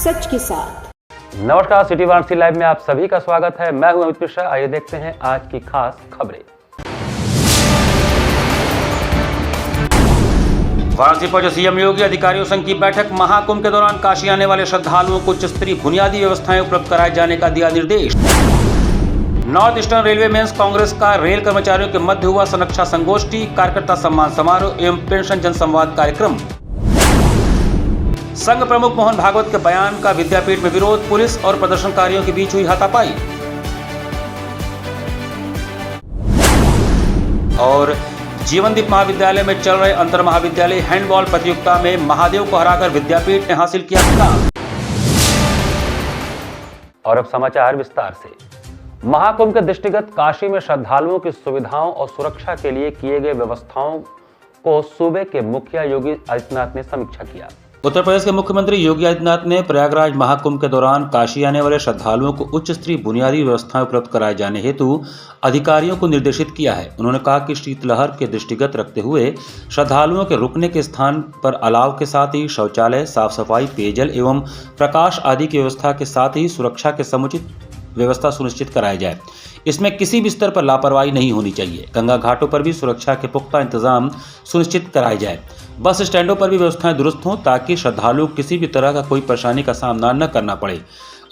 सच के साथ। नमस्कार, सिटी वाराणसी लाइव में आप सभी का स्वागत है। मैं हूं अमित मिश्रा। आइए देखते हैं आज की खास खबरें। वाराणसी पहुंचे सीएम योगी, अधिकारियों संघ की बैठक। महाकुंभ के दौरान काशी आने वाले श्रद्धालुओं को उच्च स्तरीय बुनियादी व्यवस्थाएं उपलब्ध कराए जाने का दिया निर्देश। North Eastern Railway mains Congress का रेल कर्मचारियों के मध्य हुआ समीक्षा संगोष्ठी, कार्यकर्ता सम्मान समारोह एवं पेंशन जनसंवाद कार्यक्रम। संघ प्रमुख मोहन भागवत के बयान का विद्यापीठ में विरोध, पुलिस और प्रदर्शनकारियों के बीच हुई हाथापाई। और जीवनदीप महाविद्यालय में चल रहे अंतर महाविद्यालय हैंडबॉल प्रतियोगिता में महादेव को हराकर विद्यापीठ ने हासिल किया खिताब। और अब समाचार विस्तार से। महाकुंभ के दृष्टिगत काशी में श्रद्धालुओं की सुविधाओं और सुरक्षा के लिए किए गए व्यवस्थाओं को सूबे के मुखिया योगी आदित्यनाथ ने समीक्षा किया। उत्तर प्रदेश के मुख्यमंत्री योगी आदित्यनाथ ने प्रयागराज महाकुंभ के दौरान काशी आने वाले श्रद्धालुओं को उच्च स्तरीय बुनियादी व्यवस्थाएं उपलब्ध कराए जाने हेतु अधिकारियों को निर्देशित किया है। उन्होंने कहा कि शीतलहर के दृष्टिगत रखते हुए श्रद्धालुओं के रुकने के स्थान पर अलाव के साथ ही शौचालय, साफ सफाई, पेयजल एवं प्रकाश आदि की व्यवस्था के साथ ही सुरक्षा के समुचित व्यवस्था सुनिश्चित कराई जाए। इसमें किसी भी स्तर पर लापरवाही नहीं होनी चाहिए। गंगा घाटों पर भी सुरक्षा के पुख्ता इंतजाम सुनिश्चित कराए जाए। बस स्टैंडों पर भी व्यवस्थाएं दुरुस्त हों ताकि श्रद्धालु किसी भी तरह का कोई परेशानी का सामना न करना पड़े।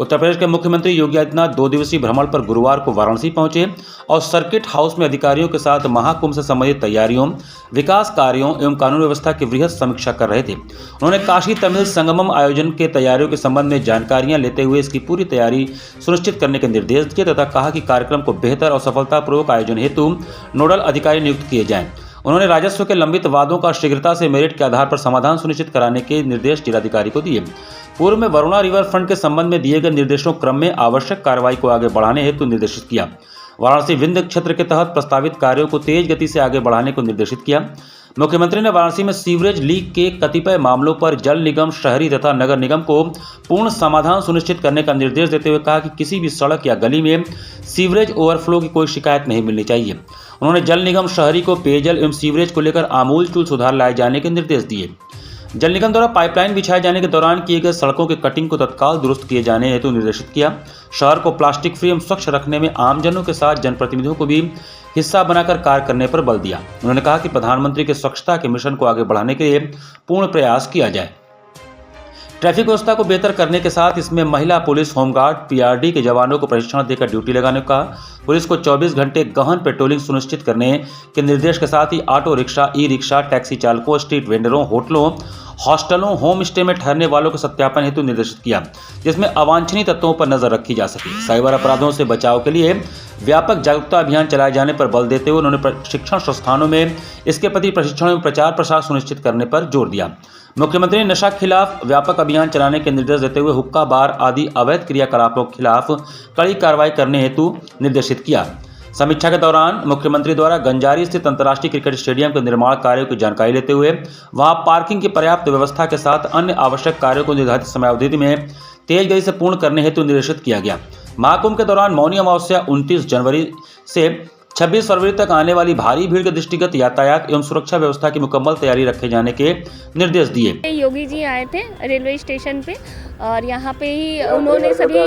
उत्तर प्रदेश के मुख्यमंत्री योगी आदित्यनाथ 2 दिवसीय भ्रमण पर गुरुवार को वाराणसी पहुंचे और सर्किट हाउस में अधिकारियों के साथ महाकुंभ से संबंधित तैयारियों, विकास कार्यों एवं कानून व्यवस्था की वृहद समीक्षा कर रहे थे। उन्होंने काशी तमिल संगमम आयोजन के तैयारियों के संबंध में जानकारियां लेते हुए इसकी पूरी तैयारी सुनिश्चित करने के निर्देश दिए तथा कहा कि कार्यक्रम को बेहतर और सफलतापूर्वक आयोजन हेतु नोडल अधिकारी नियुक्त किए जाएं। उन्होंने राजस्व के लंबित वादों का शीघ्रता से मेरिट के आधार पर समाधान सुनिश्चित कराने के निर्देश जिलाधिकारी को दिए। पूर्व में वरुणा रिवर फ्रंट के संबंध में दिए गए निर्देशों क्रम में आवश्यक कार्रवाई को आगे बढ़ाने हेतु निर्देशित किया। वाराणसी विंध्य क्षेत्र के तहत प्रस्तावित कार्यों को तेज गति से आगे बढ़ाने को निर्देशित किया। मुख्यमंत्री ने वाराणसी में सीवरेज लीक के कतिपय मामलों पर जल निगम, शहरी तथा नगर निगम को पूर्ण समाधान सुनिश्चित करने का निर्देश देते हुए कहा कि किसी भी सड़क या गली में सीवरेज ओवरफ्लो की कोई शिकायत नहीं मिलनी चाहिए। उन्होंने जल निगम शहरी को पेयजल एवं सीवरेज को लेकर आमूलचूल सुधार लाए जाने के निर्देश दिए। जल निगम द्वारा पाइपलाइन बिछाए जाने के दौरान किए गए सड़कों के कटिंग को तत्काल दुरुस्त किए जाने हेतु निर्देशित किया। शहर को प्लास्टिक फ्री एवं स्वच्छ रखने में आमजनों के साथ जनप्रतिनिधियों को भी हिस्सा बनाकर कार्य करने पर बल दिया। उन्होंने कहा कि प्रधानमंत्री के स्वच्छता के मिशन को आगे बढ़ाने के लिए पूर्ण प्रयास किया जाए। ट्रैफिक व्यवस्था को बेहतर करने के साथ इसमें महिला पुलिस, होमगार्ड, पीआरडी के जवानों को प्रशिक्षण देकर ड्यूटी लगाने का, पुलिस को 24 घंटे गहन पेट्रोलिंग सुनिश्चित करने के निर्देश के साथ ही auto rickshaw, e rickshaw, taxi चालकों, स्ट्रीट वेंडरों, होटलों, हॉस्टलों, होम स्टे में ठहरने वालों के सत्यापन हेतु निर्देशित किया, जिसमें अवांछनीय तत्वों पर नजर रखी जा सके। साइबर अपराधों से बचाव के लिए व्यापक जागरूकता अभियान चलाए जाने पर बल देते हुए उन्होंने प्रशिक्षण संस्थानों में इसके प्रति प्रशिक्षण एवं प्रचार प्रसार सुनिश्चित करने पर जोर दिया। मुख्यमंत्री ने नशा के खिलाफ व्यापक अभियान चलाने के निर्देश देते हुए हुक्का बार आदि अवैध क्रियाकलापों के खिलाफ कड़ी कार्रवाई करने हेतु निर्देशित किया। समीक्षा के दौरान मुख्यमंत्री द्वारा गंजारी स्थित अंतर्राष्ट्रीय क्रिकेट स्टेडियम के निर्माण कार्यों की जानकारी लेते हुए वहां पार्किंग की पर्याप्त व्यवस्था के साथ अन्य आवश्यक कार्यों को निर्धारित समयावधि में तेज गति से पूर्ण करने हेतु निर्देशित किया गया। महाकुंभ के दौरान मौनी अमावस्या 29 जनवरी से 26 फरवरी तक आने वाली भारी भीड़ के दृष्टिगत यातायात एवं सुरक्षा व्यवस्था की मुकम्मल तैयारी रखे जाने के निर्देश दिए। योगी जी आए थे रेलवे स्टेशन पे और यहाँ पे ही उन्होंने सभी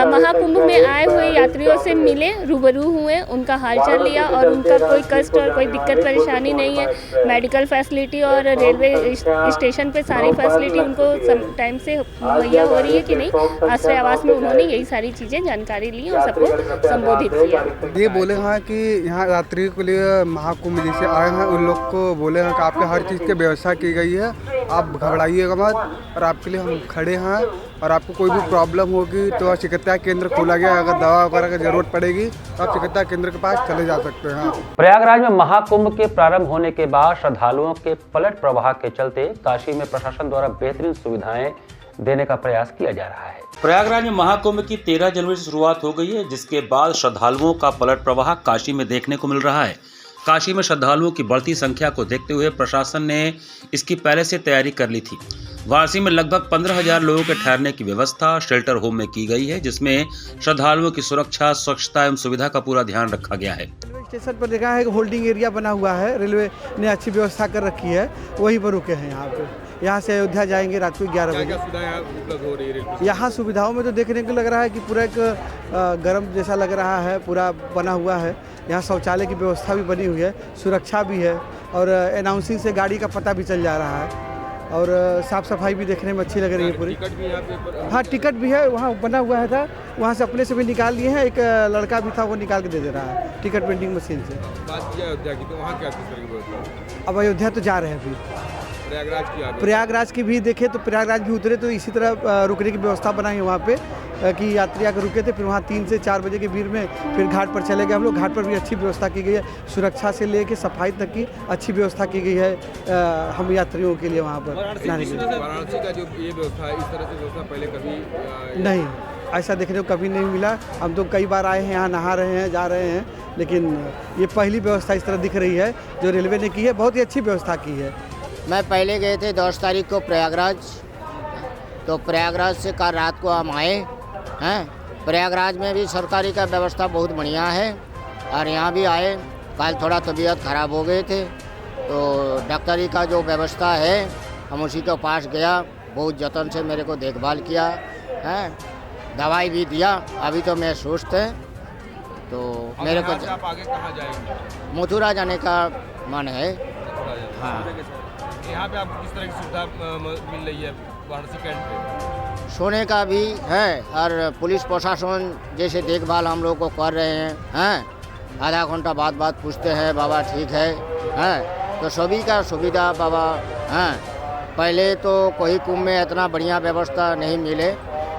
महाकुंभ में आए हुए यात्रियों से मिले, रूबरू हुए, उनका हालचाल लिया और उनका कोई कष्ट और कोई दिक्कत परेशानी नहीं है। मेडिकल फैसिलिटी और रेलवे स्टेशन पे सारी फैसिलिटी उनको टाइम से मुहैया हो रही है कि नहीं। आश्रय आवास में उन्होंने यही सारी चीज़ें जानकारी ली और सबको संबोधित किया। ये बोले हैं कि यहाँ यात्री के लिए महाकुंभ जैसे आए हैं उन लोग को बोले हैं कि आपके हर चीज़ की व्यवस्था की गई है, आप घबराइएगा मत और आपके लिए हम खड़े हैं। और आपको कोई भी प्रॉब्लम होगी तो चिकित्सा केंद्र खोला गया, अगर दवा वगैरह की जरूरत पड़ेगी तो आप चिकित्सा केंद्र के पास चले जा सकते हैं। प्रयागराज में महाकुंभ के प्रारंभ होने के बाद श्रद्धालुओं के पलट प्रवाह के चलते काशी में प्रशासन द्वारा बेहतरीन सुविधाएं देने का प्रयास किया जा रहा है। प्रयागराज में महाकुंभ की 13 जनवरी से शुरुआत हो गई है, जिसके बाद श्रद्धालुओं का पलट प्रवाह काशी में देखने को मिल रहा है। काशी में श्रद्धालुओं की बढ़ती संख्या को देखते हुए प्रशासन ने इसकी पहले से तैयारी कर ली थी। वाराणसी में लगभग 15,000 लोगों के ठहरने की व्यवस्था शेल्टर होम में की गई है, जिसमें श्रद्धालुओं की सुरक्षा, स्वच्छता एवं सुविधा का पूरा ध्यान रखा गया है। रेलवे स्टेशन पर देखा है कि होल्डिंग एरिया बना हुआ है, रेलवे ने अच्छी व्यवस्था कर रखी है, वहीं पर रुके हैं यहाँ पे। यहाँ से अयोध्या जाएंगे रात को 11 बजे। क्या सुविधाएं उपलब्ध हो रही है? यहाँ सुविधाओं में तो देखने को लग रहा है कि पूरा एक गर्म जैसा लग रहा है, पूरा बना हुआ है। यहाँ शौचालय की व्यवस्था भी बनी हुई है, सुरक्षा भी है और अनाउंसिंग से गाड़ी का पता भी चल जा रहा है और साफ़ सफाई भी देखने में अच्छी लग रही है पूरी। टिकट भी यहाँ पे हाँ, टिकट भी है, वहाँ बना हुआ है था, वहाँ से अपने से भी निकाल लिए हैं। एक लड़का भी था, वो निकाल के दे रहा है टिकट प्रिंटिंग मशीन से। बात किया अयोध्या की, तो वहाँ क्या किस तरह की व्यवस्था? अब अयोध्या तो जा रहे हैं अभी, प्रयागराज की भी देखे तो प्रयागराज भी उतरे तो इसी तरह रुकने की व्यवस्था बनाई है वहाँ पे कि यात्री आकर रुके थे, फिर वहाँ 3 से 4 बजे के भीड़ में फिर घाट पर चले गए हम लोग। घाट पर भी अच्छी व्यवस्था की गई है, सुरक्षा से लेकर सफाई तक की अच्छी व्यवस्था की गई है हम यात्रियों के लिए वहाँ पर नहाने के लिए। वाराणसी का जो ये व्यवस्था है, इस तरह से व्यवस्था पहले कभी नहीं, ऐसा देखने को कभी नहीं मिला। हम तो कई बार आए हैं, यहाँ नहा रहे हैं, जा रहे हैं, लेकिन ये पहली व्यवस्था इस तरह दिख रही है जो रेलवे ने की है, बहुत ही अच्छी व्यवस्था की है। मैं पहले गए थे 10 तारीख को प्रयागराज, तो प्रयागराज से कल रात को हम आए हैं। प्रयागराज में भी सरकारी का व्यवस्था बहुत बढ़िया है और यहाँ भी आए। कल थोड़ा तबीयत ख़राब हो गए थे तो डॉक्टरी का जो व्यवस्था है हम उसी के पास गया, बहुत जतन से मेरे को देखभाल किया है, दवाई भी दिया। अभी तो मैं सुस्त है, तो मेरे को आप आगे कहाँ जाएंगे? मथुरा जाने का मन है। हाँ, यहाँ पे आपको किस तरह की सुविधा मिल रही है वाराणसी कैंट पे? सोने का भी है और पुलिस प्रशासन जैसे देखभाल हम लोग को कर रहे हैं। आधा घंटा बाद पूछते हैं बाबा ठीक है, तो सभी का सुविधा बाबा हैं। पहले तो कोई कुंभ में इतना बढ़िया व्यवस्था नहीं मिले,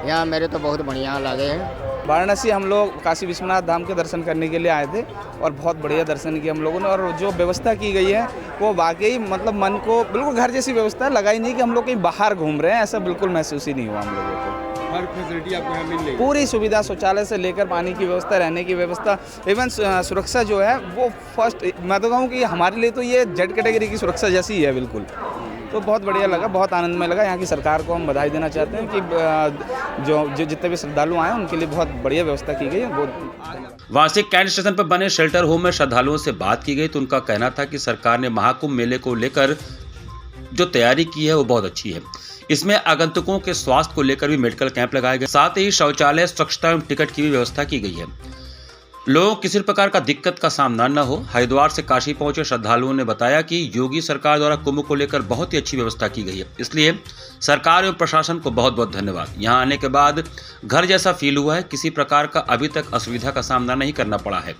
यहाँ मेरे तो बहुत बढ़िया लगे हैं। वाराणसी हम लोग काशी विश्वनाथ धाम के दर्शन करने के लिए आए थे और बहुत बढ़िया दर्शन किए हम लोगों ने। और जो व्यवस्था की गई है वो वाकई मतलब मन को बिल्कुल घर जैसी व्यवस्था लगा ही नहीं कि हम लोग कहीं बाहर घूम रहे हैं, ऐसा बिल्कुल महसूस ही नहीं हुआ हम लोगों को। हर फैसिलिटी आपको यहाँ मिल रही है, पूरी सुविधा, शौचालय से लेकर पानी की व्यवस्था, रहने की व्यवस्था, इवन सुरक्षा जो है वो फर्स्ट, मैं तो कहूँ कि हमारे लिए तो ये जेड कैटेगरी की सुरक्षा जैसी ही है बिल्कुल। तो बहुत बढ़िया लगा, बहुत आनंदमय लगा। यहाँ की सरकार को हम बधाई देना चाहते हैं कि जो जितने भी श्रद्धालु आए उनके लिए बहुत बढ़िया व्यवस्था की गई है। बहुत वाराणसी कैंट स्टेशन पर बने शेल्टर होम में श्रद्धालुओं से बात की गई तो उनका कहना था कि सरकार ने महाकुंभ मेले को लेकर जो तैयारी की है वो बहुत अच्छी है। इसमें आगंतुकों के स्वास्थ्य को लेकर भी मेडिकल कैंप लगाए गए, साथ ही शौचालय, स्वच्छता एवं टिकट की भी व्यवस्था की गई है। लोगों को किसी प्रकार का दिक्कत का सामना न हो। हरिद्वार से काशी पहुंचे श्रद्धालुओं ने बताया कि योगी सरकार द्वारा कुंभ को लेकर बहुत ही अच्छी व्यवस्था की गई है, इसलिए सरकार एवं प्रशासन को बहुत बहुत धन्यवाद। यहां आने के बाद घर जैसा फील हुआ है, किसी प्रकार का अभी तक असुविधा का सामना नहीं करना पड़ा है।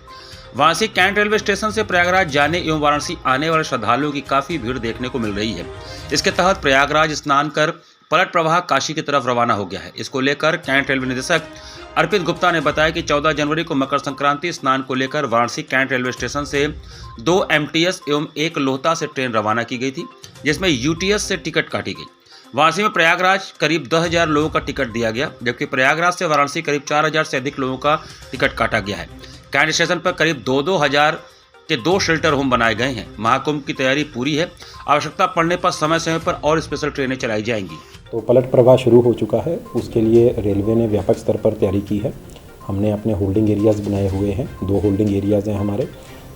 वाराणसी कैंट रेलवे स्टेशन से प्रयागराज जाने एवं वाराणसी आने वाले श्रद्धालुओं की काफी भीड़ देखने को मिल रही है। इसके तहत प्रयागराज स्नान कर पलट प्रवाह काशी की तरफ रवाना हो गया है। इसको लेकर कैंट रेलवे निदेशक अर्पित गुप्ता ने बताया कि 14 जनवरी को मकर संक्रांति स्नान को लेकर वाराणसी कैंट रेलवे स्टेशन से 2 MTS एवं 1 लोहता से ट्रेन रवाना की गई थी, जिसमें UTS से टिकट काटी गई। वाराणसी में प्रयागराज करीब 10,000 लोगों का टिकट दिया गया, जबकि प्रयागराज से वाराणसी करीब 4,000 से अधिक लोगों का टिकट काटा गया है। कैंट स्टेशन पर करीब 2,000 के 2 शेल्टर होम बनाए गए हैं। महाकुंभ की तैयारी पूरी है, आवश्यकता पड़ने पर समय समय पर और स्पेशल ट्रेनें चलाई जाएंगी। तो पलट प्रवाह शुरू हो चुका है, उसके लिए रेलवे ने व्यापक स्तर पर तैयारी की है। हमने अपने होल्डिंग एरियाज़ बनाए हुए हैं, 2 होल्डिंग एरियाज़ हैं हमारे,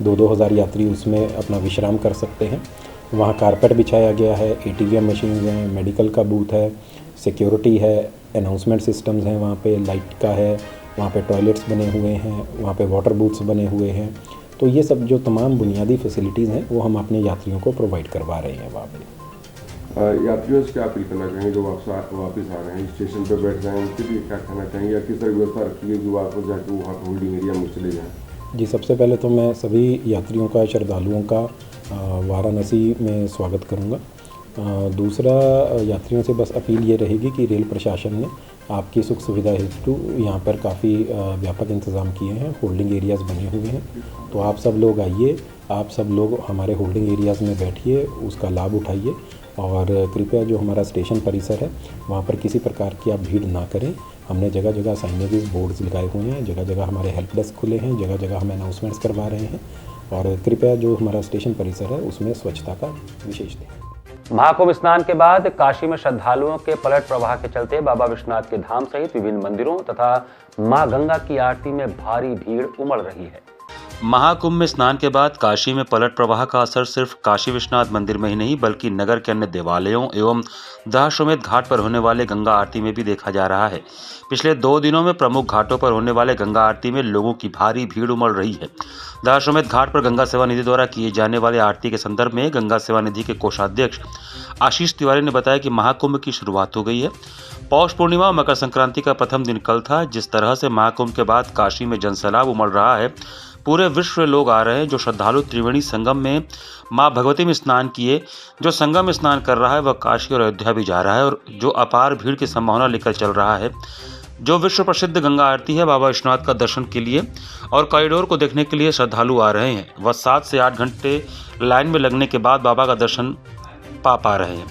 2,000 यात्री उसमें अपना विश्राम कर सकते हैं। वहाँ कारपेट बिछाया गया है, ATVM मशीन हैं, मेडिकल का बूथ है, सिक्योरिटी है, अनाउंसमेंट सिस्टम्स हैं, वहाँ पे लाइट का है, वहाँ पे टॉयलेट्स बने हुए हैं, वहाँ पे वाटर बूथ्स बने हुए हैं। तो ये सब जो तमाम बुनियादी फैसिलिटीज़ हैं वो हम अपने यात्रियों को प्रोवाइड करवा रहे हैं वहाँ पे। यात्रियों से क्या अपील करना चाहेंगे जो वापस आ रहे हैं, स्टेशन पर बैठ जाएँ, उनके लिए क्या कहना चाहेंगे या किस तरह व्यवस्था रखी गई जो वापस जाकर वहाँ होल्डिंग एरिया में चले जाएँ? जी, सबसे पहले तो मैं सभी यात्रियों का, श्रद्धालुओं का वाराणसी में स्वागत करूँगा। दूसरा, यात्रियों से बस अपील ये रहेगी कि रेल प्रशासन ने आपकी सुख सुविधा हेतु यहाँ पर काफ़ी व्यापक इंतज़ाम किए हैं, होल्डिंग एरियाज़ बने हुए हैं। तो आप सब लोग आइए, आप सब लोग हमारे होल्डिंग एरियाज़ में बैठिए, उसका लाभ उठाइए और कृपया जो हमारा स्टेशन परिसर है वहाँ पर किसी प्रकार की आप भीड़ ना करें। हमने जगह जगह साइनेजेस, बोर्ड्स लगाए हुए हैं, जगह जगह हमारे हेल्प डेस्क खुले हैं, जगह जगह हम अनाउंसमेंट्स करवा रहे हैं और कृपया जो हमारा स्टेशन परिसर है उसमें स्वच्छता का विशेष ध्यान। महाकुंभ स्नान के बाद काशी में श्रद्धालुओं के पलट प्रवाह के चलते बाबा विश्वनाथ के धाम सहित विभिन्न मंदिरों तथा मां गंगा की आरती में भारी भीड़ उमड़ रही है। महाकुंभ में स्नान के बाद काशी में पलट प्रवाह का असर सिर्फ काशी विश्वनाथ मंदिर में ही नहीं बल्कि नगर के अन्य देवालयों एवं दशाश्वमेध घाट पर होने वाले गंगा आरती में भी देखा जा रहा है। पिछले 2 दिनों में प्रमुख घाटों पर होने वाले गंगा आरती में लोगों की भारी भीड़ उमड़ रही है। दशाश्वमेध घाट पर गंगा सेवा निधि द्वारा किए जाने वाले आरती के संदर्भ में गंगा सेवा निधि के कोषाध्यक्ष आशीष तिवारी ने बताया कि महाकुंभ की शुरुआत हो गई है। पौष पूर्णिमा और मकर संक्रांति का प्रथम दिन कल था। जिस तरह से महाकुंभ के बाद काशी में जनसैलाब उमड़ रहा है, पूरे विश्व में लोग आ रहे हैं। जो श्रद्धालु त्रिवेणी संगम में मां भगवती में स्नान किए, जो संगम में स्नान कर रहा है वह काशी और अयोध्या भी जा रहा है और जो अपार भीड़ की संभावना लेकर चल रहा है। जो विश्व प्रसिद्ध गंगा आरती है, बाबा विश्वनाथ का दर्शन के लिए और कॉरिडोर को देखने के लिए श्रद्धालु आ रहे हैं। वह 7 से 8 घंटे लाइन में लगने के बाद बाबा का दर्शन पा रहे हैं।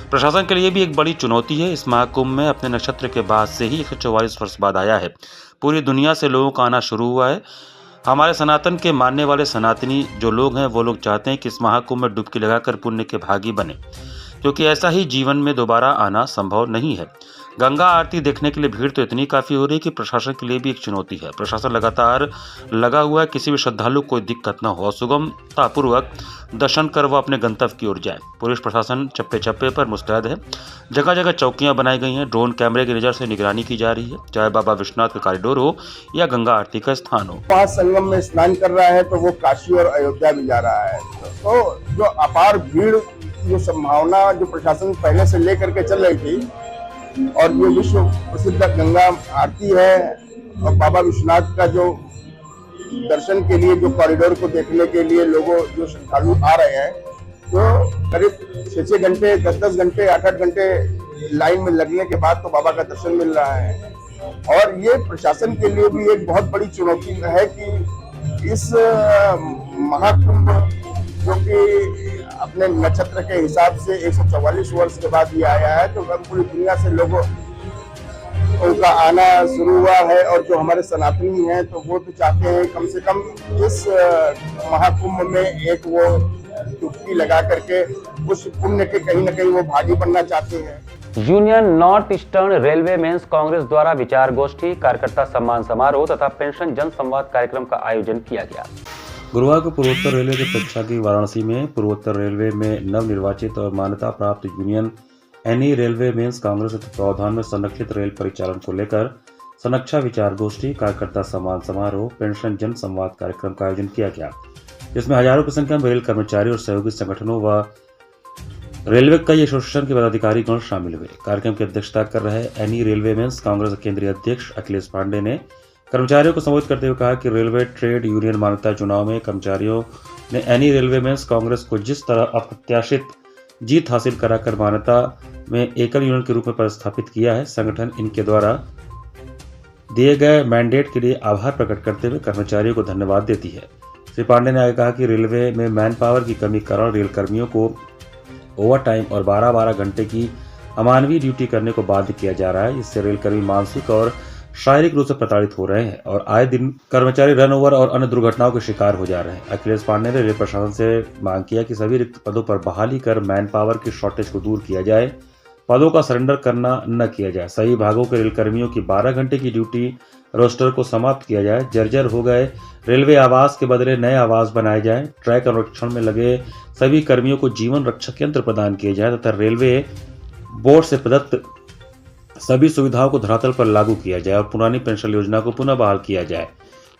प्रशासन के लिए भी एक बड़ी चुनौती है। इस महाकुंभ में अपने नक्षत्र के बाद से ही 144 वर्ष बाद आया है। पूरी दुनिया से लोगों का आना शुरू हुआ है। हमारे सनातन के मानने वाले सनातनी जो लोग हैं वो लोग चाहते हैं कि इस महाकुंभ में डुबकी लगाकर पुण्य के भागी बने, क्योंकि ऐसा ही जीवन में दोबारा आना संभव नहीं है। गंगा आरती देखने के लिए भीड़ तो इतनी काफ़ी हो रही है कि प्रशासन के लिए भी एक चुनौती है। प्रशासन लगातार लगा हुआ है किसी भी श्रद्धालु को कोई दिक्कत न हो और सुगमतापूर्वक दर्शन कर वह अपने गंतव्य की ओर जाए। पुलिस प्रशासन चप्पे चप्पे पर मुस्तैद है। जगह जगह चौकियां बनाई गई हैं। ड्रोन कैमरे की नज़र से निगरानी की जा रही है। चाहे बाबा विश्वनाथ का कॉरिडोर हो या गंगा आरती का स्थान हो। वहाँ संगम में स्नान कर रहा है तो वो काशी और अयोध्या भी जा रहा है। तो जो अपार भीड़, जो संभावना जो प्रशासन पहले से लेकर के चल रही थी, और ये विश्व प्रसिद्ध गंगा आरती है और बाबा विश्वनाथ का जो दर्शन के लिए, जो कॉरिडोर को देखने के लिए लोगों जो श्रद्धालु आ रहे हैं, तो करीब 6-6 घंटे, 10-10 घंटे, 8-8 घंटे लाइन में लगने के बाद तो बाबा का दर्शन मिल रहा है। और ये प्रशासन के लिए भी एक बहुत बड़ी चुनौती है कि इस महाकुंभ जो कि अपने नक्षत्र के हिसाब से 144 वर्ष के बाद ये आया है, तो पूरी दुनिया से लोगों उनका आना शुरू हुआ है। और जो हमारे सनातनी हैं तो वो तो चाहते हैं कम से कम इस महाकुंभ में एक वो डुबकी लगा करके उस पुण्य के कहीं न कहीं वो भागी बनना चाहते हैं। Union North Eastern Railway mains Congress द्वारा विचार गोष्ठी, कार्यकर्ता सम्मान समारोह तथा पेंशन जन संवाद कार्यक्रम का आयोजन किया गया। गुरुवार को पूर्वोत्तर रेलवे के परीक्षा की वाराणसी में पूर्वोत्तर रेलवे में नवनिर्वाचित और मान्यता प्राप्त union N E railway mains Congress के प्रावधान में संरक्षित रेल परिचालन को लेकर समीक्षा विचार गोष्ठी, कार्यकर्ता सम्मान समारोह, पेंशन जन संवाद कार्यक्रम का आयोजन किया गया, जिसमें हजारों की संख्या में रेल कर्मचारी और सहयोगी संगठनों व रेलवे कई एसोसिएशन के पदाधिकारी गण शामिल हुए। कार्यक्रम की अध्यक्षता कर रहे एनी रेलवे मेंस कांग्रेस के केंद्रीय अध्यक्ष अखिलेश पांडे ने कर्मचारियों को संबोधित करते हुए कहा कि रेलवे ट्रेड यूनियन मान्यता चुनाव में कर्मचारियों ने एनी रेलवे मेंस कांग्रेस को जिस तरह अप्रत्याशित जीत हासिल कराकर मान्यता में एकल यूनियन के रूप में प्रतिस्थापित किया है, संगठन इनके द्वारा दिए गए मैंडेट के लिए आभार प्रकट करते हुए कर्मचारियों को धन्यवाद देती है। श्री पांडे ने आगे कहा कि रेलवे में मैन पावर की कमी के कारण रेल कर्मियों को ओवर टाइम और 12-12 घंटे की अमानवीय ड्यूटी करने को बाध्य किया जा रहा है। इससे रेलकर्मी मानसिक और शारीरिक रूप से प्रताड़ित हो रहे हैं और आए दिन कर्मचारी रन ओवर और अन्य दुर्घटनाओं के शिकार हो जा रहे हैं। अखिलेश पांडे ने रेल प्रशासन से मांग किया कि सभी रिक्त पदों पर बहाली कर मैन पावर की शॉर्टेज को दूर किया जाए, पदों का सरेंडर करना न किया जाए, सही भागों के रेल कर्मियों की 12 घंटे की ड्यूटी रोस्टर को समाप्त किया जाए, जर्जर हो गए रेलवे आवास के बदले नए आवास बनाए जाए, ट्रैक अनुरक्षण में लगे सभी कर्मियों को जीवन रक्षक यंत्र प्रदान किए जाए तथा रेलवे बोर्ड से प्रदत्त सभी सुविधाओं को धरातल पर लागू किया जाए और पुरानी पेंशन योजना को पुनः बहाल किया जाए।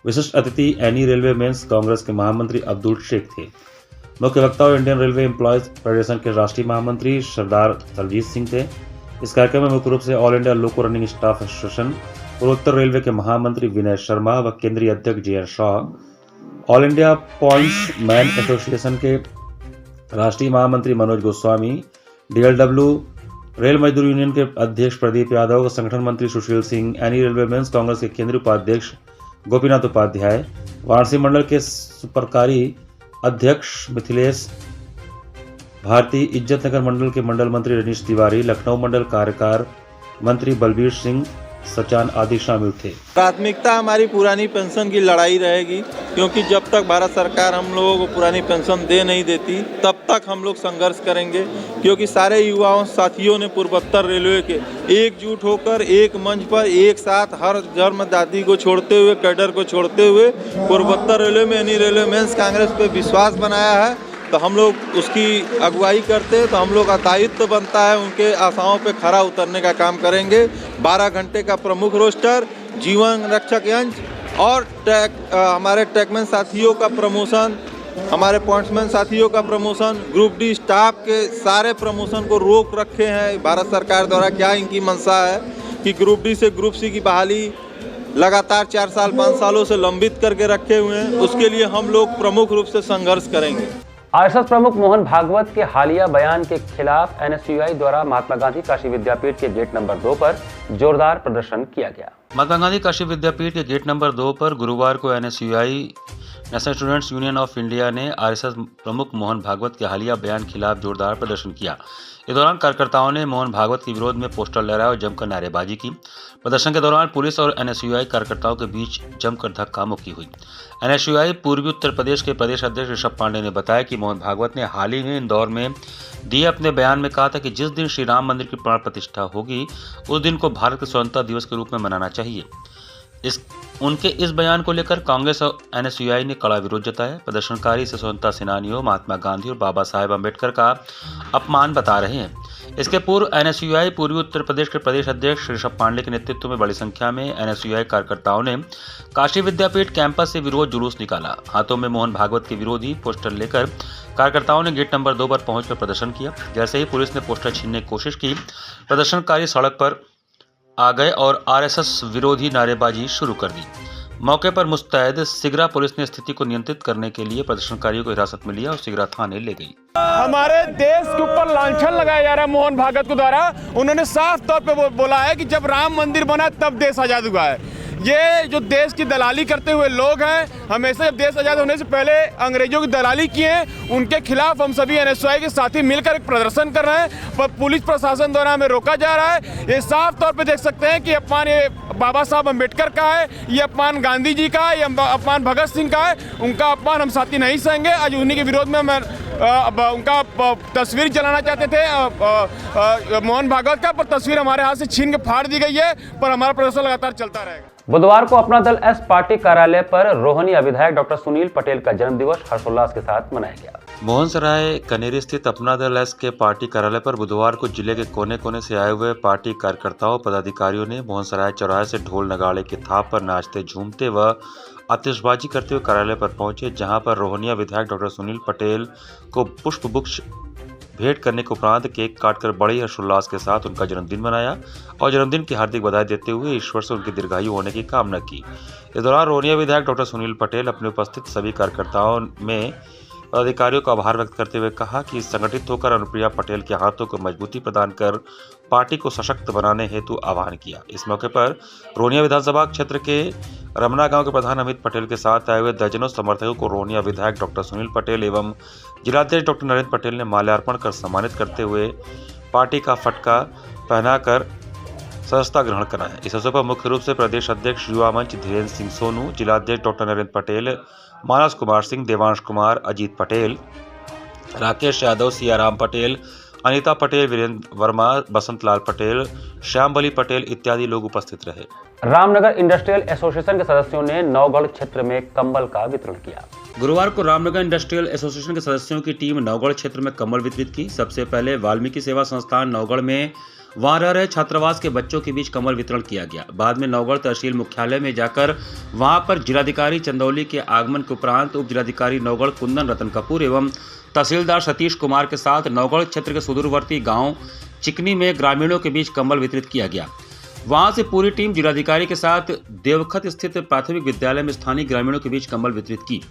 विशिष्ट अतिथि एनी रेलवे मेंस कांग्रेस के महामंत्री अब्दुल शेख थे। मुख्य वक्ता और इंडियन रेलवे एम्प्लॉयज फेडरेशन के राष्ट्रीय महामंत्री सरदार सरजीत सिंह थे। इस कार्यक्रम में मुख्य रूप से all India loco running staff association, पूर्वोत्तर रेलवे के महामंत्री विनय शर्मा व केंद्रीय अध्यक्ष J Shah, all India points man association के राष्ट्रीय महामंत्री मनोज गोस्वामी, डीएलडब्ल्यू रेल मजदूर यूनियन के अध्यक्ष प्रदीप यादव, संगठन मंत्री Sushil Singh, NE railway mains Congress के केंद्रीय उपाध्यक्ष गोपीनाथ उपाध्याय, वाराणसी मंडल के सुपरकारी अध्यक्ष मिथिलेश भारती, इज्जत नगर मंडल के मंडल मंत्री रनीश तिवारी, लखनऊ मंडल कार्यकार मंत्री बलबीर सिंह, सचान आदि शामिल थे। प्राथमिकता हमारी पुरानी पेंशन की लड़ाई रहेगी, क्योंकि जब तक भारत सरकार हम लोगों को पुरानी पेंशन दे नहीं देती तब तक हम लोग संघर्ष करेंगे, क्योंकि सारे युवाओं साथियों ने पूर्वोत्तर रेलवे के एकजुट होकर एक मंच पर एक साथ हर धर्म दादी को छोड़ते हुए, कैडर को छोड़ते हुए पूर्वोत्तर रेलवे में यानी रेलवे मेंस कांग्रेस पे विश्वास बनाया है। तो हम लोग उसकी अगुवाई करते हैं, तो हम लोग का दायित्व बनता है उनके आशाओं पे खरा उतरने का काम करेंगे। 12 घंटे का प्रमुख रोस्टर, जीवन रक्षक यंत्र और हमारे टैगमैन साथियों का प्रमोशन, हमारे पॉइंट्समैन साथियों का प्रमोशन, ग्रुप डी स्टाफ के सारे प्रमोशन को रोक रखे हैं। भारत सरकार द्वारा क्या इनकी मंशा है कि ग्रुप डी से ग्रुप सी की बहाली लगातार 4 साल 5 सालों से लंबित करके रखे हुए हैं, उसके लिए हम लोग प्रमुख रूप से संघर्ष करेंगे। आरएसएस प्रमुख मोहन भागवत के हालिया बयान के खिलाफ एनएसयूआई द्वारा महात्मा गांधी काशी विद्यापीठ के गेट नंबर 2 पर जोरदार प्रदर्शन किया गया। महात्मा गांधी काशी विद्यापीठ के गेट नंबर 2 पर गुरुवार को NSUI national students union of India ने आरएसएस प्रमुख मोहन भागवत के हालिया बयान के खिलाफ जोरदार प्रदर्शन किया। इस दौरान कार्यकर्ताओं ने मोहन भागवत के विरोध में पोस्टर लहराए और जमकर नारेबाजी की। प्रदर्शन के दौरान पुलिस और एनएसयूआई कार्यकर्ताओं के बीच जमकर धक्का मुक्की हुई। एनएसयूआई पूर्वी उत्तर प्रदेश के प्रदेश अध्यक्ष ऋषभ पांडे ने बताया कि मोहन भागवत ने हाल ही में इंदौर में दिए अपने बयान में कहा था कि जिस दिन श्री राम मंदिर की प्राण प्रतिष्ठा होगी उस दिन को भारत के स्वतंत्रता दिवस के रूप में मनाना चाहिए। उनके इस बयान को लेकर कांग्रेस और एनएसयूआई ने कड़ा विरोध जताया। प्रदर्शनकारी इसे स्वतंत्रता सेनानियों, महात्मा गांधी और बाबा साहेब अम्बेडकर का अपमान बता रहे हैं। इसके पूर्व एनएसयूआई पूर्वी उत्तर प्रदेश के प्रदेश अध्यक्ष ऋषभ पांडे के नेतृत्व में बड़ी संख्या में एनएसयूआई कार्यकर्ताओं ने काशी विद्यापीठ कैंपस से विरोध जुलूस निकाला। हाथों में मोहन भागवत के विरोधी पोस्टर लेकर कार्यकर्ताओं ने गेट नंबर 2 पर पहुंचकर प्रदर्शन किया। जैसे ही पुलिस ने पोस्टर छीनने की कोशिश की, प्रदर्शनकारी सड़क पर आ गए और आरएसएस विरोधी नारेबाजी शुरू कर दी। मौके पर मुस्तैद सिगरा पुलिस ने स्थिति को नियंत्रित करने के लिए प्रदर्शनकारियों को हिरासत में लिया और सिगरा थाने ले गई। हमारे देश के ऊपर लांछन लगाया जा रहा है मोहन भागवत के द्वारा। उन्होंने साफ तौर पे बोला है कि जब राम मंदिर बना तब देश आजाद हुआ है। ये जो देश की दलाली करते हुए लोग हैं, हमेशा जब देश आजाद होने से पहले अंग्रेजों की दलाली की है, उनके खिलाफ हम सभी एनएसयूआई के साथी मिलकर एक प्रदर्शन कर रहे हैं, पर पुलिस प्रशासन द्वारा हमें रोका जा रहा है। ये साफ तौर पे देख सकते हैं कि अपमान ये बाबा साहब अम्बेडकर का है, ये अपमान गांधी जी का है, ये अपमान भगत सिंह का है। उनका अपमान हम साथी नहीं सहेंगे। आज उन्हीं के विरोध में उनका तस्वीर जलाना चाहते थे मोहन भागवत का, पर तस्वीर हमारे हाथ से छीन के फाड़ दी गई है, पर हमारा प्रदर्शन लगातार चलता रहेगा। बुधवार को अपना दल एस पार्टी कार्यालय पर रोहनिया विधायक डॉक्टर सुनील पटेल का जन्मदिवस हर्षोल्लास के साथ मनाया गया। मोहनसराय कनेरी स्थित अपना दल एस के पार्टी कार्यालय पर बुधवार को जिले के कोने कोने से आए हुए पार्टी कार्यकर्ताओं पदाधिकारियों ने मोहनसराय चौराहे से ढोल नगाड़े की थाप पर नाचते झूमते व आतिशबाजी करते हुए कार्यालय पर पहुंचे, जहां पर रोहनिया विधायक डॉक्टर सुनील पटेल को पुष्पगुच्छ भेंट करने के उपरांत केक काटकर बड़े हर्षोल्लास के साथ उनका जन्मदिन मनाया और जन्मदिन की हार्दिक बधाई देते हुए ईश्वर से उनकी दीर्घायु होने की कामना की। इस दौरान रोहनिया विधायक डॉक्टर सुनील पटेल अपने उपस्थित सभी कार्यकर्ताओं में अधिकारियों का आभार व्यक्त करते हुए कहा कि संगठित होकर अनुप्रिया पटेल के हाथों को मजबूती प्रदान कर पार्टी को सशक्त बनाने हेतु आह्वान किया। इस मौके पर रोहनिया विधानसभा क्षेत्र के रमना गांव के प्रधान अमित पटेल के साथ आए हुए दर्जनों समर्थकों को रोहनिया विधायक डॉक्टर सुनील पटेल एवं जिलाध्यक्ष डॉक्टर नरेंद्र पटेल ने माल्यार्पण कर सम्मानित करते हुए पार्टी का फटका पहनाकर सदस्यता ग्रहण कराया। इस अवसर पर मुख्य रूप से प्रदेश अध्यक्ष युवा मंच धीरेन्द्र सिंह सोनू, जिलाध्यक्ष डॉक्टर नरेंद्र पटेल, मानस कुमार सिंह, देवांश कुमार, अजीत पटेल, राकेश यादव, सियाराम पटेल, अनीता पटेल, वीरेंद्र वर्मा, बसंत लाल पटेल, श्याम बली पटेल इत्यादि लोग उपस्थित रहे। रामनगर इंडस्ट्रियल एसोसिएशन के सदस्यों ने नौगढ़ क्षेत्र में कंबल का वितरण किया। गुरुवार को रामनगर इंडस्ट्रियल एसोसिएशन के सदस्यों की टीम नौगढ़ क्षेत्र में कंबल वितरित की। सबसे पहले वाल्मीकि सेवा संस्थान नौगढ़ में वहां रह रहे छात्रावास के बच्चों के बीच कंबल वितरण किया गया। बाद में नौगढ़ तहसील मुख्यालय में जाकर वहां पर जिलाधिकारी चंदौली के आगमन के उपरांत उप जिलाधिकारी नौगढ़ कुंदन रतन कपूर एवं तहसीलदार सतीश कुमार के साथ नौगढ़ क्षेत्र के सुदूरवर्ती गांव चिकनी में ग्रामीणों के बीच कंबल वितरित किया गया। वहां से पूरी टीम जिलाधिकारी के साथ देवखत स्थित प्राथमिक विद्यालय में स्थानीय ग्रामीणों के बीच कंबल वितरित की।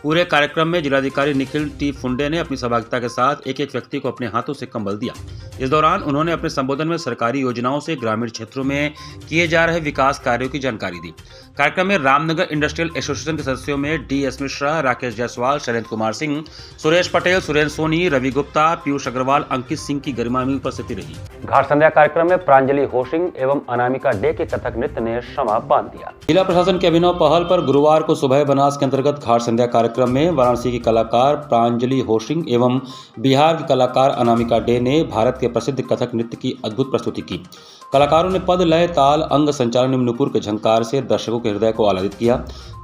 पूरे कार्यक्रम में जिलाधिकारी निखिल टी फुंडे ने अपनी सहभागिता के साथ एक एक व्यक्ति को अपने हाथों से कंबल दिया। इस दौरान उन्होंने अपने संबोधन में सरकारी योजनाओं से ग्रामीण क्षेत्रों में किए जा रहे विकास कार्यों की जानकारी दी। कार्यक्रम में रामनगर इंडस्ट्रियल एसोसिएशन के सदस्यों में डी.एस. मिश्रा, राकेश जायसवाल, शैलेंद्र कुमार सिंह, सुरेश पटेल, सुरेंद्र सोनी, रवि गुप्ता, पीयूष अग्रवाल, अंकित सिंह की गरिमामयी उपस्थिति रही। घाट संध्या कार्यक्रम में प्रांजलि होशिंग एवं अनामिका डे के कथक नृत्य ने क्षमा बांध दिया। जिला प्रशासन के अभिनव पहल पर गुरुवार को सुबह बनास के अंतर्गत घाट संध्या कार्यक्रम में वाराणसी की कलाकार प्रांजलि होशिंग एवं बिहार की कलाकार अनामिका डे ने भारत के प्रसिद्ध कथक नृत्य की अद्भुत प्रस्तुति की। कलाकारों ने पद, लय, ताल, अंग संचालन एवं नुपुर के झंकार से दर्शकों के हृदय को आह्लादित किया।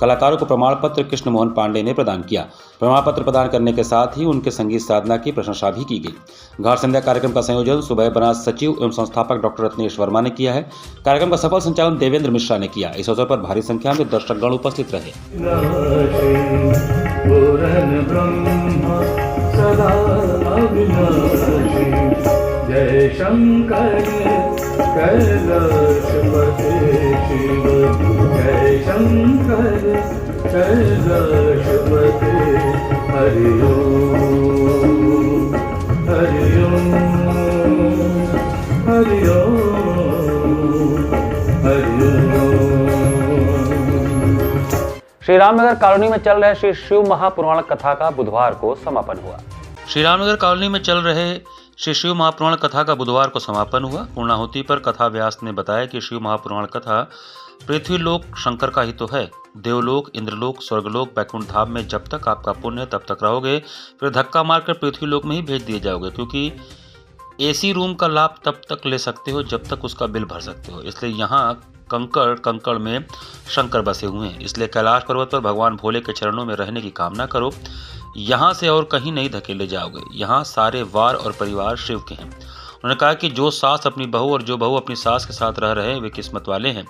कलाकारों को प्रमाण पत्र कृष्ण मोहन पांडे ने प्रदान किया। प्रमाण पत्र प्रदान करने के साथ ही उनके संगीत साधना की प्रशंसा भी की गई। घाट संध्या कार्यक्रम का संयोजन सुबह बनास सचिव एवं संस्थापक डॉक्टर रत्नेश वर्मा ने किया है। कार्यक्रम का सफल संचालन देवेंद्र मिश्रा ने किया। इस अवसर पर भारी संख्या में दर्शकगण उपस्थित रहे। जय शंकर कैलाशपते शिव, जय शंकर कैलाशपते, हरि ओम हरि ओम हरि ओम हरि ओम। श्री रामनगर कॉलोनी में चल रहे श्री शिव महापुराण कथा का बुधवार को समापन हुआ। श्री रामनगर कॉलोनी में चल रहे श्री शिव महापुराण कथा का बुधवार को समापन हुआ। पूर्णाहुति पर कथा व्यास ने बताया कि शिव महापुराण कथा पृथ्वी लोक शंकर का ही तो है। देवलोक, इंद्रलोक, स्वर्गलोक, बैकुंठ धाम में जब तक आपका पुण्य है तब तक रहोगे, फिर धक्का मारकर पृथ्वी लोक में ही भेज दिए जाओगे, क्योंकि एसी रूम का लाभ तब तक ले सकते हो जब तक उसका बिल भर सकते हो। इसलिए यहाँ कंकड़ में शंकर बसे हुए हैं। इसलिए कैलाश पर्वत पर भगवान भोले के चरणों में रहने की कामना करो। यहाँ से और कहीं नहीं धकेले जाओगे। यहाँ सारे वार और परिवार शिव के हैं। उन्होंने कहा कि जो सास अपनी बहू और जो बहू अपनी सास के साथ रह रहे हैं वे किस्मत वाले हैं।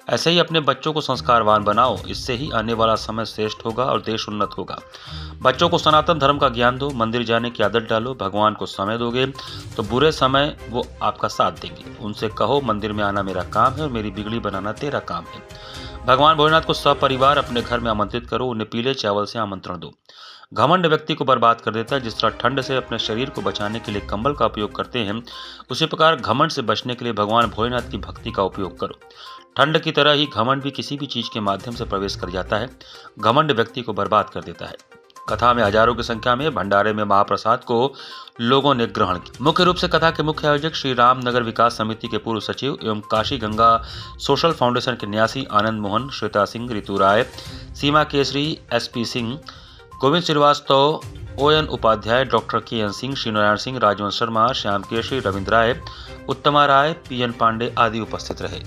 ऐसे ही अपने बच्चों को संस्कारवान बनाओ, इससे ही आने वाला समय श्रेष्ठ होगा और देश उन्नत होगा। बच्चों को सनातन धर्म का ज्ञान दो, मंदिर जाने की आदत डालो। भगवान को समय दोगे तो बुरे समय वो आपका साथ देंगे। उनसे कहो मंदिर में आना मेरा काम है और मेरी बिगड़ी बनाना तेरा काम है। भगवान भोलेनाथ को सपरिवार अपने घर में आमंत्रित करो, उन्हें पीले चावल से आमंत्रण दो। घमंड व्यक्ति को बर्बाद कर देता है। जिस तरह ठंड से अपने शरीर को बचाने के लिए कंबल का उपयोग करते हैं, उसी प्रकार घमंड से बचने के लिए भगवान भोलेनाथ की भक्ति का उपयोग करो। ठंड की तरह ही घमंड भी किसी भी चीज के माध्यम से प्रवेश कर जाता है। घमंड व्यक्ति को बर्बाद कर देता है। कथा में हजारों की संख्या में भंडारे में महाप्रसाद को लोगों ने ग्रहण किया। मुख्य रूप से कथा के मुख्य आयोजक श्री राम नगर विकास समिति के पूर्व सचिव एवं काशी गंगा सोशल फाउंडेशन के न्यासी Anand Mohan, Shweta Singh, Ritu Rai, Seema Kesari, SP Singh, Govind Srivastava, ON Upadhyay, doctor KN Singh, Shrinarayan Singh, Rajvansh Sharma, Shyam Keshari, Ravindra राय, उत्तमा राय, PN पांडे आदि उपस्थित रहे।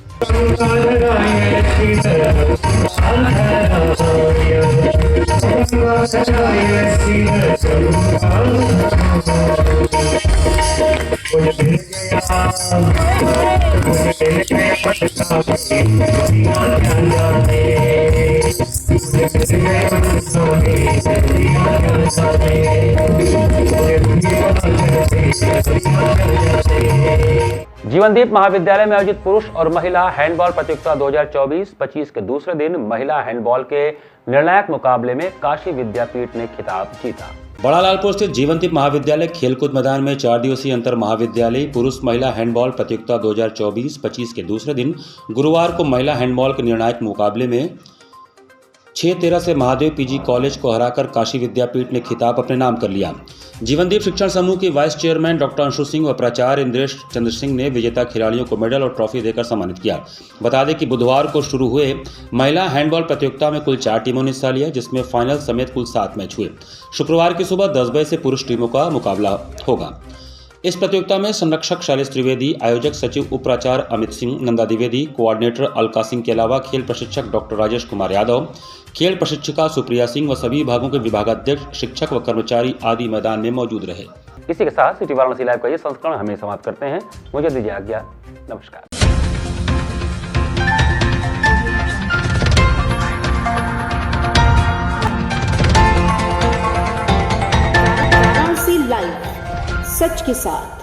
जीवनदीप महाविद्यालय में आयोजित पुरुष और महिला हैंडबॉल प्रतियोगिता 2024-25 के दूसरे दिन महिला हैंडबॉल के निर्णायक मुकाबले में काशी विद्यापीठ ने खिताब जीता। बड़ा लालपुर स्थित जीवनदीप महाविद्यालय खेलकूद मैदान में 4 दिवसीय अंतर महाविद्यालय पुरुष महिला हैंडबॉल प्रतियोगिता 2024-25 के दूसरे दिन गुरुवार को महिला हैंडबॉल के निर्णायक मुकाबले में 6-13 से महादेव PG कॉलेज को हराकर काशी विद्यापीठ ने खिताब अपने नाम कर लिया। जीवनदीप शिक्षण समूह के vice chairman doctor Anshu Singh व प्राचार्य इंद्रेश चंद्र सिंह ने विजेता खिलाड़ियों को मेडल और ट्रॉफी देकर सम्मानित किया। बता दें कि बुधवार को शुरू हुए महिला हैंडबॉल प्रतियोगिता में कुल 4 टीमों ने हिस्सा लिया, जिसमें फाइनल समेत कुल 7 मैच हुए। शुक्रवार की सुबह 10 बजे से पुरुष टीमों का मुकाबला होगा। इस प्रतियोगिता में संरक्षक शैलेश त्रिवेदी, आयोजक सचिव उप प्राचार्य अमित सिंह, नंदा द्विवेदी, कोऑर्डिनेटर अलका सिंह के अलावा खेल प्रशिक्षक डॉक्टर राजेश कुमार यादव, खेल प्रशिक्षिका सुप्रिया सिंह व सभी विभागों के विभागाध्यक्ष, शिक्षक व कर्मचारी आदि मैदान में मौजूद रहे। इसी के साथ सिटी वाराणसी लाइव का ये संस्करण हमें समाप्त करते हैं। मुझे दीजिए आज्ञा। नमस्कार। वाराणसी लाइव, सच के साथ।